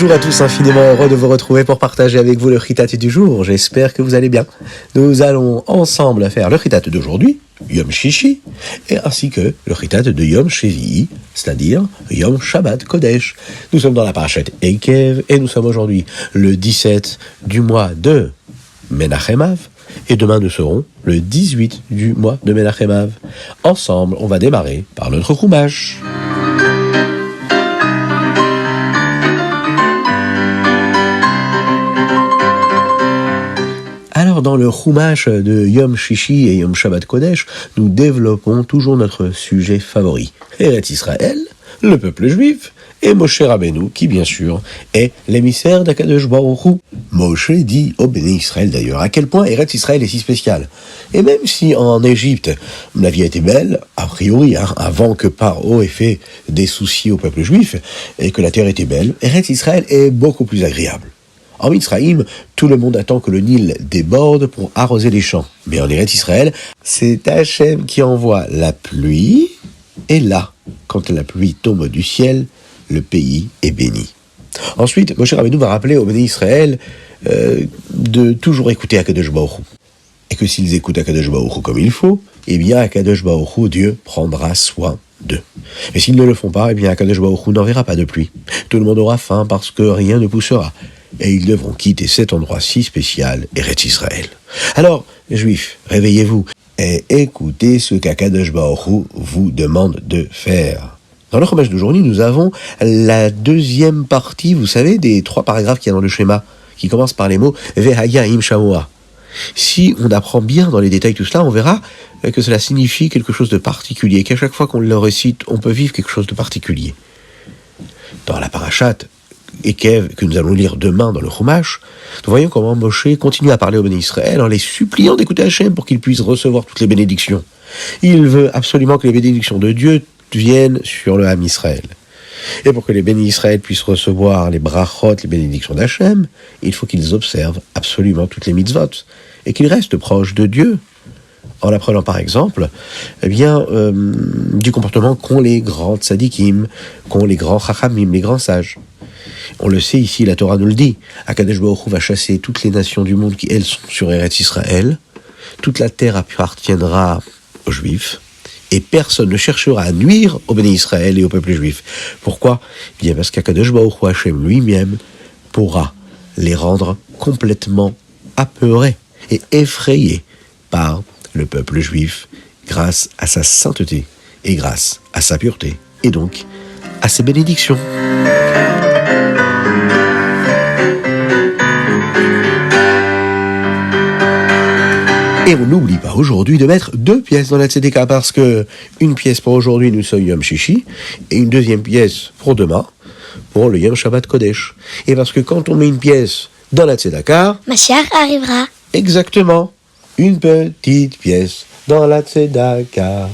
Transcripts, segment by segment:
Bonjour à tous, infiniment heureux de vous retrouver pour partager avec vous le Chitat du jour. J'espère que vous allez bien. Nous allons ensemble faire le Chitat d'aujourd'hui, Yom Shishi, et ainsi que le Chitat de Yom Shevi'i, c'est-à-dire Yom Shabbat Kodesh. Nous sommes dans la parashat Eikev et nous sommes aujourd'hui le 17 du mois de Menachem Av. Et demain, nous serons le 18 du mois de Menachem Av. Ensemble, on va démarrer par notre Chumash. Alors, dans le Chumash de Yom Shishi et Yom Shabbat Kodesh, nous développons toujours notre sujet favori, Eretz Israël, le peuple juif, et Moshe Rabbeinu, qui bien sûr est l'émissaire d'Akadosh Baruch Hu. Moshe dit au Béné Israël d'ailleurs à quel point Eretz Israël est si spécial. Et même si en Égypte la vie était belle, a priori, avant que Paro ait fait des soucis au peuple juif, et que la terre était belle, Eretz Israël est beaucoup plus agréable. En Mitzrayim, tout le monde attend que le Nil déborde pour arroser les champs. Mais en Eretz Israël, c'est Hachem qui envoie la pluie, et là, quand la pluie tombe du ciel, le pays est béni. Ensuite, Moshe Rabbeinu va rappeler au Béné Israël de toujours écouter Akadosh Baruch Hu. Et que s'ils écoutent Akadosh Baruch Hu comme il faut, eh bien Akadosh Baruch Hu, Dieu, prendra soin d'eux. Mais s'ils ne le font pas, eh bien Akadosh Baruch Hu n'enverra pas de pluie. Tout le monde aura faim parce que rien ne poussera. Et ils devront quitter cet endroit si spécial, Eretz Israël. Alors, les Juifs, réveillez-vous et écoutez ce qu'Akadosh Baruch Hu vous demande de faire. Dans le Chumash d'aujourd'hui, nous avons la deuxième partie, vous savez, des 3 paragraphes qu'il y a dans le schéma, qui commencent par les mots « Vehaya im shamoa ». Si on apprend bien dans les détails tout cela, on verra que cela signifie quelque chose de particulier, qu'à chaque fois qu'on le récite, on peut vivre quelque chose de particulier. Dans la parashat Eikev, que nous allons lire demain dans le Chumash, nous voyons comment Moshe continue à parler au Béné Israël en les suppliant d'écouter Hachem pour qu'ils puissent recevoir toutes les bénédictions. Il veut absolument que les bénédictions de Dieu viennent sur le Ham Israël. Et pour que les bénis Israël puissent recevoir les brachot, les bénédictions d'Hachem, il faut qu'ils observent absolument toutes les mitzvot et qu'ils restent proches de Dieu, en apprenant par exemple du comportement qu'ont les grands tzadikim, qu'ont les grands chachamim, les grands sages. On le sait ici, la Torah nous le dit, Akadosh Baruch Hu va chasser toutes les nations du monde qui, elles, sont sur Eretz Israël, toute la terre appartiendra aux Juifs, et personne ne cherchera à nuire au Béné Israël et au peuple juif. Pourquoi ? Bien parce qu'Akadosh Baruch Hu Hachem lui-même pourra les rendre complètement apeurés et effrayés par le peuple juif grâce à sa sainteté et grâce à sa pureté et donc à ses bénédictions. Et on n'oublie pas aujourd'hui de mettre 2 pièces dans la tzedeka parce que une pièce pour aujourd'hui, nous sommes Yom Shishi, et une deuxième pièce pour demain, pour le Yom Shabbat Kodesh. Et parce que quand on met une pièce dans la tzedaka, Mashiach arrivera. Exactement, une petite pièce dans la tzedaka,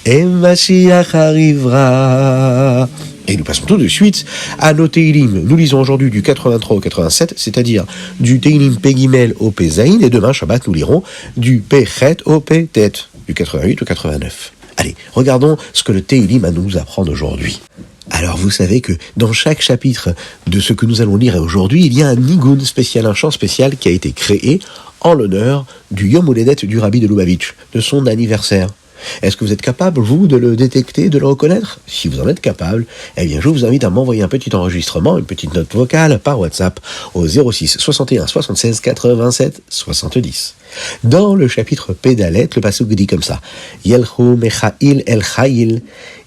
et Mashiach arrivera. Et nous passons tout de suite à nos Teilim. Nous lisons aujourd'hui du 83 au 87, c'est-à-dire du Teilim Pegimel au Pezaïn, et demain, Shabbat, nous lirons du Pechet au Petet, du 88 au 89. Allez, regardons ce que le Teilim a à nous apprendre aujourd'hui. Alors, vous savez que dans chaque chapitre de ce que nous allons lire aujourd'hui, il y a un nigun spécial, un chant spécial qui a été créé en l'honneur du Yom Holedet du Rabbi de Lubavitch, de son anniversaire. Est-ce que vous êtes capable, vous, de le détecter, de le reconnaître ? Si vous en êtes capable, eh bien, je vous invite à m'envoyer un petit enregistrement, une petite note vocale par WhatsApp au 06 61 76 87 70. Dans le chapitre Pédalet, le pasuk dit comme ça : Yelchu mechail el chail,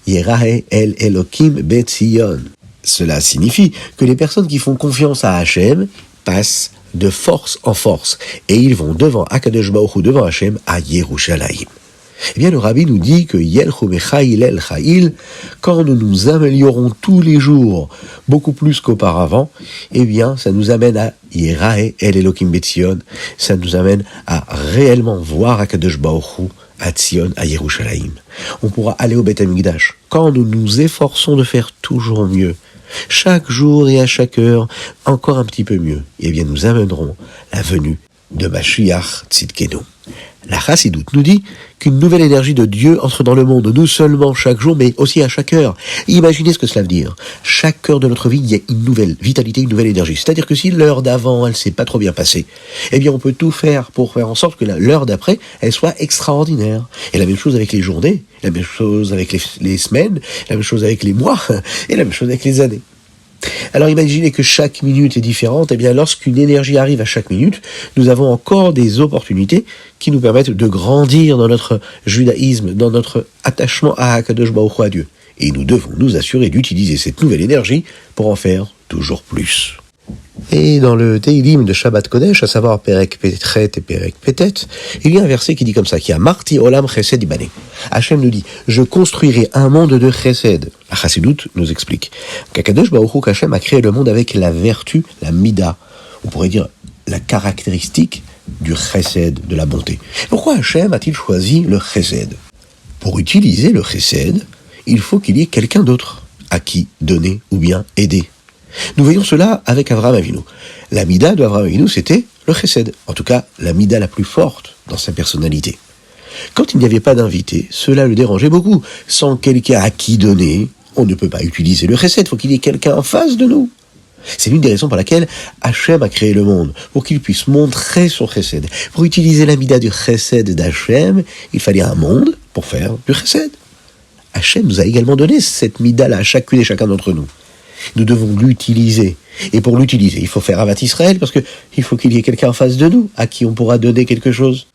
yerahe el elokim betzion. Cela signifie que les personnes qui font confiance à Hachem passent de force en force, et ils vont devant Akadosh Baruch Hu, devant Hachem, à Yerushalayim. Eh bien, le Rabbi nous dit que Yelchu mechail el chail, quand nous nous améliorons tous les jours, beaucoup plus qu'auparavant, eh bien, ça nous amène à Yerahe el Elokim Betzion, ça nous amène à réellement voir Akadosh Baruch Hu à Tzion, à Yerushalayim. On pourra aller au Beth Amikdash quand nous nous efforçons de faire toujours mieux. Chaque jour et à chaque heure, encore un petit peu mieux. Eh bien, nous amènerons la venue de Mashiach Tzidkenu. La Chassidoute nous dit qu'une nouvelle énergie de Dieu entre dans le monde, non seulement chaque jour, mais aussi à chaque heure. Imaginez ce que cela veut dire. Chaque heure de notre vie, il y a une nouvelle vitalité, une nouvelle énergie. C'est-à-dire que si l'heure d'avant, elle s'est pas trop bien passée, eh bien on peut tout faire pour faire en sorte que l'heure d'après, elle soit extraordinaire. Et la même chose avec les journées, la même chose avec les semaines, la même chose avec les mois, et la même chose avec les années. Alors imaginez que chaque minute est différente, et bien lorsqu'une énergie arrive à chaque minute, nous avons encore des opportunités qui nous permettent de grandir dans notre judaïsme, dans notre attachement à Akadosh Baruch Hu, à Dieu. Et nous devons nous assurer d'utiliser cette nouvelle énergie pour en faire toujours plus. Et dans le Teilim de Shabbat Kodesh, à savoir Perek Petret et Perek Petet, il y a un verset qui dit comme ça, qui a Marti Olam Chesed Ibane. Hachem nous dit, je construirai un monde de Chesed. La Chassidoute nous explique qu'Akadosh Baruch Hu, qu'Hachem a créé le monde avec la vertu, la mida, on pourrait dire la caractéristique du Chesed, de la bonté. Pourquoi Hachem a-t-il choisi le Chesed? Pour utiliser le Chesed, il faut qu'il y ait quelqu'un d'autre à qui donner ou bien aider. Nous voyons cela avec Avraham Avinu. La mida de Avraham Avinu, c'était le chesed. En tout cas, la mida la plus forte dans sa personnalité. Quand il n'y avait pas d'invité, cela le dérangeait beaucoup. Sans quelqu'un à qui donner, on ne peut pas utiliser le chesed. Il faut qu'il y ait quelqu'un en face de nous. C'est l'une des raisons pour laquelle Hachem a créé le monde, pour qu'il puisse montrer son chesed. Pour utiliser la mida du chesed d'Hachem, il fallait un monde pour faire du chesed. Hachem nous a également donné cette mida-là à chacune et chacun d'entre nous. Nous devons l'utiliser. Et pour l'utiliser, il faut faire Avat Israël, parce qu'il faut qu'il y ait quelqu'un en face de nous, à qui on pourra donner quelque chose.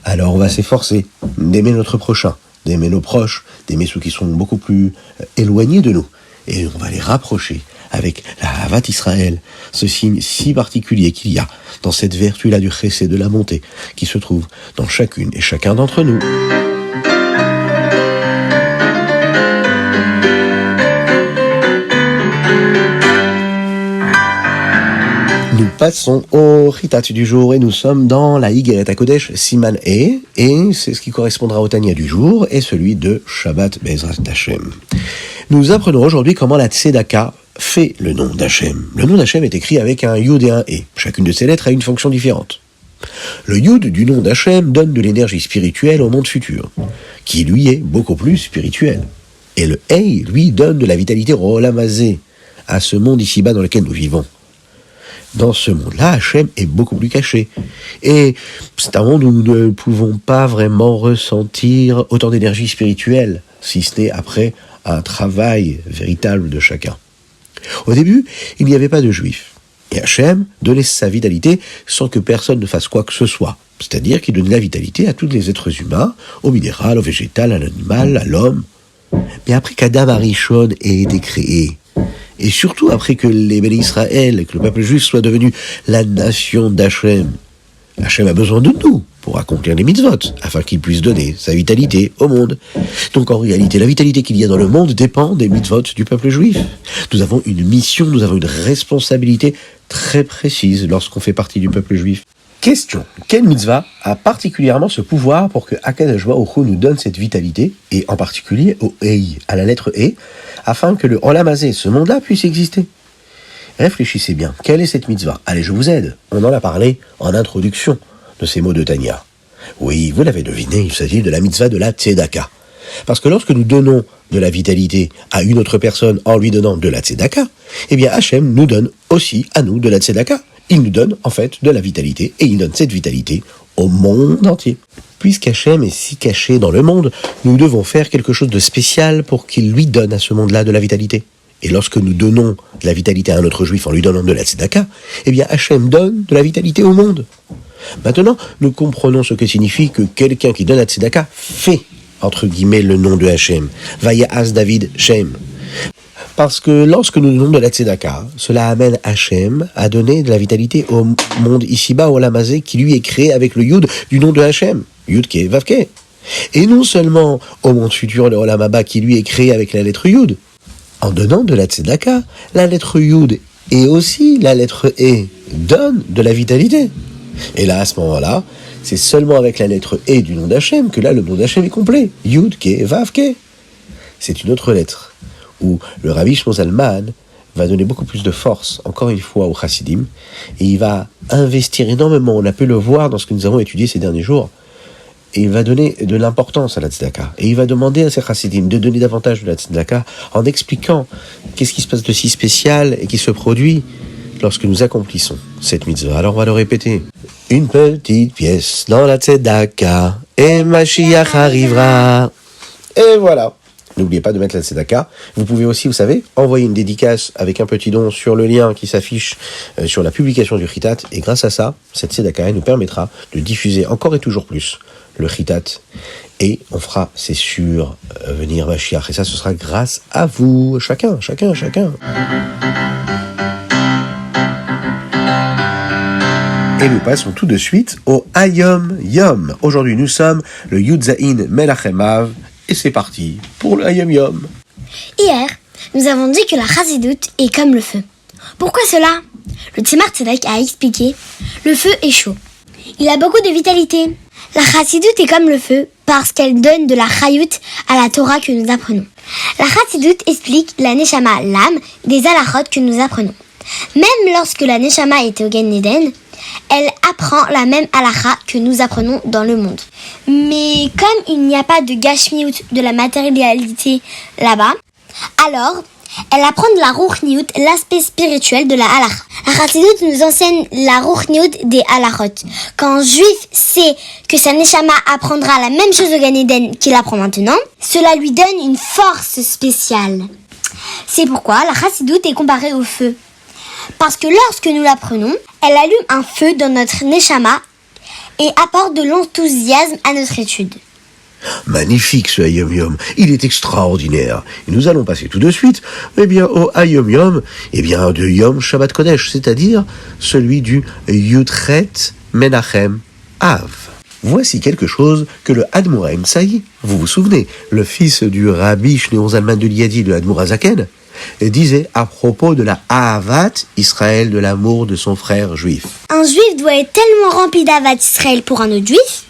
Alors on va s'efforcer d'aimer notre prochain, d'aimer nos proches, d'aimer ceux qui sont beaucoup plus éloignés de nous. Et on va les rapprocher avec la Avat Israël, ce signe si particulier qu'il y a dans cette vertu-là du chesed, de la bonté, qui se trouve dans chacune et chacun d'entre nous. Nous passons au Ritat du jour et nous sommes dans la Higueret HaKodesh Siman et c'est ce qui correspondra au Tania du jour et celui de Shabbat Be'ezrat Hashem. Nous apprenons aujourd'hui comment la Tzedaka fait le nom d'Hachem. Le nom d'Hachem est écrit avec un Yud et un E. Chacune de ces lettres a une fonction différente. Le Yud du nom d'Hachem donne de l'énergie spirituelle au monde futur, qui lui est beaucoup plus spirituel. Et le Hey, lui, donne de la vitalité au Olam Hazé, à ce monde ici-bas dans lequel nous vivons. Dans ce monde-là, Hachem est beaucoup plus caché. Et c'est un monde où nous ne pouvons pas vraiment ressentir autant d'énergie spirituelle, si ce n'est après un travail véritable de chacun. Au début, il n'y avait pas de juifs. Et Hachem donnait sa vitalité sans que personne ne fasse quoi que ce soit. C'est-à-dire qu'il donnait la vitalité à tous les êtres humains, au minéral, au végétal, à l'animal, à l'homme. Mais après qu'Adam Arishon ait été créé, et surtout après que les Béné Israël, que le peuple juif soit devenu la nation d'Hachem, Hachem a besoin de nous pour accomplir les mitzvot, afin qu'il puisse donner sa vitalité au monde. Donc en réalité, la vitalité qu'il y a dans le monde dépend des mitzvot du peuple juif. Nous avons une mission, nous avons une responsabilité très précise lorsqu'on fait partie du peuple juif. Question, quelle mitzvah a particulièrement ce pouvoir pour que Akadosh Baruch Hu nous donne cette vitalité, et en particulier au Ei, à la lettre E, afin que le Olam Hazé, ce monde-là, puisse exister? Réfléchissez bien, quelle est cette mitzvah? Allez, je vous aide. On en a parlé en introduction de ces mots de Tania. Oui, vous l'avez deviné, il s'agit de la mitzvah de la Tzedaka. Parce que lorsque nous donnons de la vitalité à une autre personne en lui donnant de la Tzedaka, eh bien Hachem nous donne aussi à nous de la Tzedaka. Il nous donne en fait de la vitalité, et il donne cette vitalité au monde entier. Puisqu'Hachem est si caché dans le monde, nous devons faire quelque chose de spécial pour qu'il lui donne à ce monde-là de la vitalité. Et lorsque nous donnons de la vitalité à un autre juif en lui donnant de la tzedaka, eh bien Hachem donne de la vitalité au monde. Maintenant, nous comprenons ce que signifie que quelqu'un qui donne la tzedaka fait, entre guillemets, le nom de Hachem. Vaya'az David Shem. Parce que lorsque nous donnons de la tzedaka, cela amène Hachem à donner de la vitalité au monde ici-bas, au Olam Hazé, qui lui est créé avec le Yud du nom de Hachem. Yud Ke Vav Ke. Et non seulement au monde futur, le Olam Haba, qui lui est créé avec la lettre Yud. En donnant de la tzedaka, la lettre Yud et aussi la lettre E donnent de la vitalité. Et là, à ce moment-là, c'est seulement avec la lettre E du nom d'Hachem que là, le nom d'Hachem est complet. Yud Ke Vav Ke. C'est une autre lettre où le Rabbi Shlomo Zalman va donner beaucoup plus de force, encore une fois, au Chassidim, et il va investir énormément, on a pu le voir dans ce que nous avons étudié ces derniers jours, et il va donner de l'importance à la tzedaka. Et il va demander à ses chassidim de donner davantage de la tzedaka en expliquant qu'est-ce qui se passe de si spécial et qui se produit lorsque nous accomplissons cette mitzvah. Alors on va le répéter. Une petite pièce dans la tzedaka et Mashiach arrivera. Et voilà. N'oubliez pas de mettre la tzedaka. Vous pouvez aussi, vous savez, envoyer une dédicace avec un petit don sur le lien qui s'affiche sur la publication du Chitat. Et grâce à ça, cette tzedaka nous permettra de diffuser encore et toujours plus le Chitat. Et on fera, c'est sûr, venir Mashiach. Et ça, ce sera grâce à vous. Chacun. Et nous passons tout de suite au Hayom Yom. Aujourd'hui, nous sommes le Yud Zayin Melachem Av. Et c'est parti pour le Hayom Yom. Hier, nous avons dit que la chassidoute est comme le feu. Pourquoi cela ? Le Tzemar Tzedek a expliqué, le feu est chaud. Il a beaucoup de vitalité. La chassidoute est comme le feu parce qu'elle donne de la chayut à la Torah que nous apprenons. La chassidoute explique la neshama, l'âme, des halachot que nous apprenons. Même lorsque la neshama était au Gan Eden, elle apprend la même halacha que nous apprenons dans le monde. Mais comme il n'y a pas de gashmiut, de la matérialité là-bas, alors elle apprend de la ruchniut, l'aspect spirituel de la halacha. La chassidoute nous enseigne la ruchniut des halachot. Quand un juif sait que sa neshama apprendra la même chose au Gan Eden qu'il apprend maintenant, cela lui donne une force spéciale. C'est pourquoi la chassidoute est comparée au feu. Parce que lorsque nous l'apprenons, elle allume un feu dans notre neshama et apporte de l'enthousiasme à notre étude. Magnifique ce Hayom Yom, il est extraordinaire. Et nous allons passer tout de suite au Hayom Yom de Yom Shabbat Kodesh, c'est-à-dire celui du Yudchet Menachem Av. Voici quelque chose que le Admour Haïm-Saï, vous vous souvenez, le fils du Rabbi Shneor Zalman de Liadi, le Admour HaZaken, disait à propos de la Ahavat Israël, de l'amour de son frère juif. Un juif doit être tellement rempli d'Ahavat Israël pour un autre juif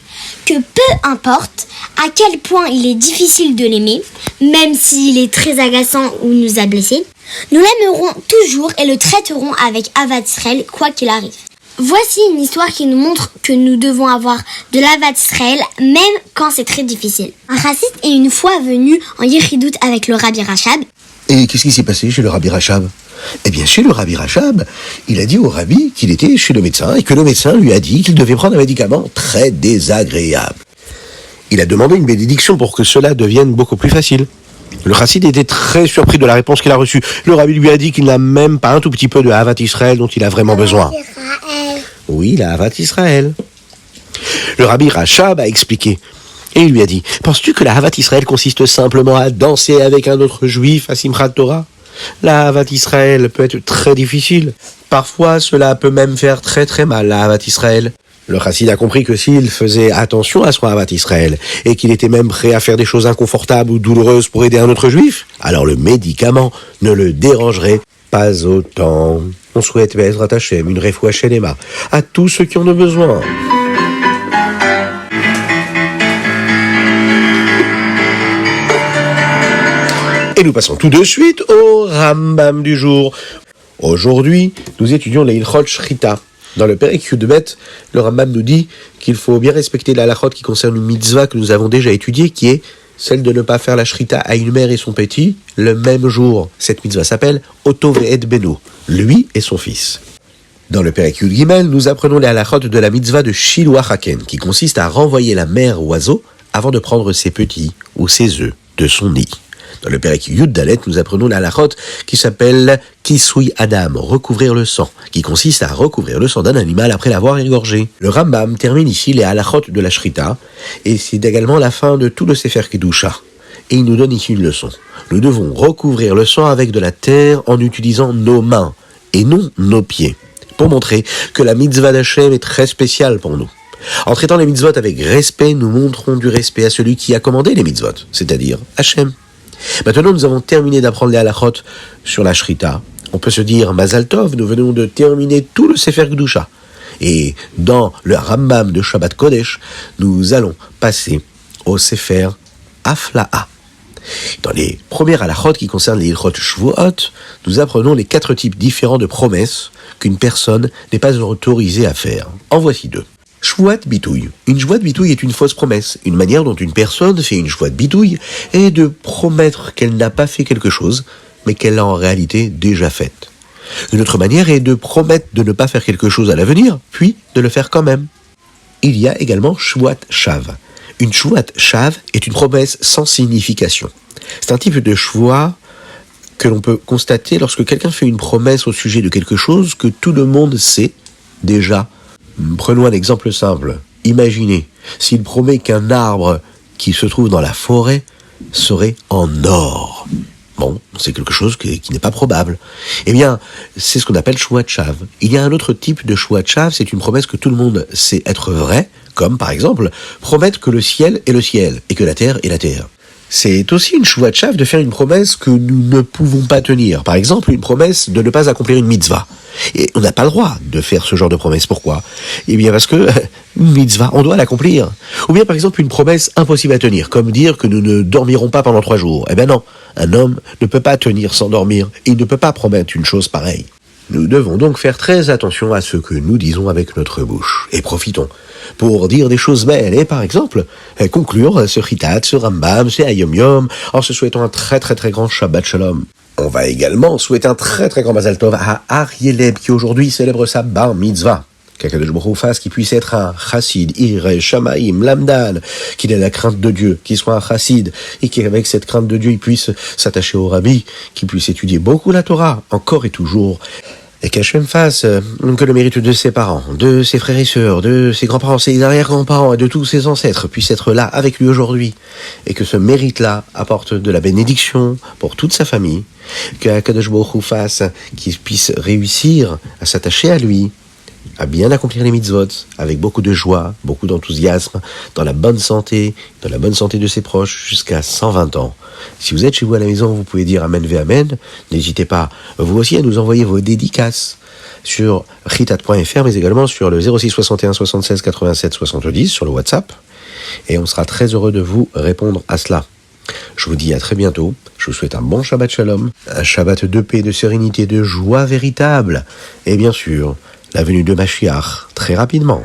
que peu importe à quel point il est difficile de l'aimer, même s'il est très agaçant ou nous a blessés, nous l'aimerons toujours et le traiterons avec Ahavat Israël quoi qu'il arrive. Voici une histoire qui nous montre que nous devons avoir de l'Ahavat Israël même quand c'est très difficile. Un chassid est une fois venu en Yechidout avec le Rabbi Rachab. Et qu'est-ce qui s'est passé chez le Rabbi Rachab ? Eh bien, chez le Rabbi Rachab, il a dit au Rabbi qu'il était chez le médecin et que le médecin lui a dit qu'il devait prendre un médicament très désagréable. Il a demandé une bénédiction pour que cela devienne beaucoup plus facile. Le chassid était très surpris de la réponse qu'il a reçue. Le Rabbi lui a dit qu'il n'a même pas un tout petit peu de Ahavat Israël dont il a vraiment besoin. Oui, la Ahavat Israël. Le Rabbi Rachab a expliqué. Et il lui a dit, penses-tu que la Ahavat Israël consiste simplement à danser avec un autre juif à Simchat Torah ? La Ahavat Israël peut être très difficile. Parfois, cela peut même faire très très mal, la Ahavat Israël. Le chassid a compris que s'il faisait attention à son Ahavat Israël, et qu'il était même prêt à faire des choses inconfortables ou douloureuses pour aider un autre juif, alors le médicament ne le dérangerait pas autant. On souhaite Be'ezrat Hashem, une refoua shelema, à tous ceux qui en ont besoin. Et nous passons tout de suite au Rambam du jour. Aujourd'hui, nous étudions les Ilchot Shrita. Dans le Perek Yudbet, le Rambam nous dit qu'il faut bien respecter la halachot qui concerne une mitzvah que nous avons déjà étudiée, qui est celle de ne pas faire la Shrita à une mère et son petit le même jour. Cette mitzvah s'appelle Oto ve'ed beno, lui et son fils. Dans le Perek Yud Gimel, nous apprenons les halachot de la mitzvah de Shiluach Haken, qui consiste à renvoyer la mère oiseau avant de prendre ses petits ou ses œufs de son nid. Dans le Perek Yud Dalet, nous apprenons la halachot qui s'appelle Kisui Adam, recouvrir le sang, qui consiste à recouvrir le sang d'un animal après l'avoir égorgé. Le Rambam termine ici les halachot de la Shrita, et c'est également la fin de tout le Sefer Kedusha. Et il nous donne ici une leçon. Nous devons recouvrir le sang avec de la terre en utilisant nos mains, et non nos pieds, pour montrer que la mitzvah d'Hachem est très spéciale pour nous. En traitant les mitzvot avec respect, nous montrons du respect à celui qui a commandé les mitzvot, c'est-à-dire Hachem. Maintenant, nous avons terminé d'apprendre les halachot sur la Shrita. On peut se dire, Mazal Tov, nous venons de terminer tout le Sefer Kedusha. Et dans le Rambam de Shabbat Kodesh, nous allons passer au Sefer Afla'a. Dans les premières halachot qui concernent les Hilchot Shvuot, nous apprenons les 4 types différents de promesses qu'une personne n'est pas autorisée à faire. En voici 2. Shvuat bitouille. Une shvuat bitouille est une fausse promesse. Une manière dont une personne fait une shvuat bitouille est de promettre qu'elle n'a pas fait quelque chose, mais qu'elle l'a en réalité déjà faite. Une autre manière est de promettre de ne pas faire quelque chose à l'avenir, puis de le faire quand même. Il y a également shvuat shav. Une shvuat shav est une promesse sans signification. C'est un type de shvuat que l'on peut constater lorsque quelqu'un fait une promesse au sujet de quelque chose que tout le monde sait déjà. Prenons un exemple simple. Imaginez s'il promet qu'un arbre qui se trouve dans la forêt serait en or. Bon, c'est quelque chose qui n'est pas probable. Eh bien, c'est ce qu'on appelle shvuat shav. Il y a un autre type de shvuat shav, c'est une promesse que tout le monde sait être vraie, comme par exemple promettre que le ciel est le ciel et que la terre est la terre. C'est aussi une shvuat shav de faire une promesse que nous ne pouvons pas tenir. Par exemple, une promesse de ne pas accomplir une mitzvah. Et on n'a pas le droit de faire ce genre de promesse. Pourquoi ? Eh bien parce que une mitzvah, on doit l'accomplir. Ou bien par exemple une promesse impossible à tenir, comme dire que nous ne dormirons pas pendant 3 jours. Eh bien non, un homme ne peut pas tenir sans dormir. Il ne peut pas promettre une chose pareille. Nous devons donc faire très attention à ce que nous disons avec notre bouche. Et profitons pour dire des choses belles. Et par exemple, conclure ce Chitat, ce Rambam, ce Hayom Yom, en se souhaitant un très très très grand Shabbat Shalom. On va également souhaiter un très très grand Mazal Tov à Arieleb qui aujourd'hui célèbre sa Bar Mitzvah. Qu'Akadosh Baruch Hu fasse qu'il puisse être un chassid, Ireh, Shamaim, Lamdan, qu'il ait la crainte de Dieu, qu'il soit un chassid, et qu'avec cette crainte de Dieu, il puisse s'attacher au rabbi, qu'il puisse étudier beaucoup la Torah, encore et toujours. Et qu'Hachem fasse que le mérite de ses parents, de ses frères et sœurs, de ses grands-parents, ses arrière-grands-parents et de tous ses ancêtres puisse être là avec lui aujourd'hui. Et que ce mérite-là apporte de la bénédiction pour toute sa famille. Qu'Akadosh Baruch Hu fasse qu'il puisse réussir à s'attacher à lui, à bien accomplir les mitzvot, avec beaucoup de joie, beaucoup d'enthousiasme, dans la bonne santé de ses proches, jusqu'à 120 ans. Si vous êtes chez vous à la maison, vous pouvez dire Amen ve Amen. N'hésitez pas, vous aussi, à nous envoyer vos dédicaces sur chitat.fr, mais également sur le 06 61 76 87 70, sur le WhatsApp. Et on sera très heureux de vous répondre à cela. Je vous dis à très bientôt. Je vous souhaite un bon Shabbat Shalom, un Shabbat de paix, de sérénité, de joie véritable. Et bien sûr, la venue de Mashiach très rapidement.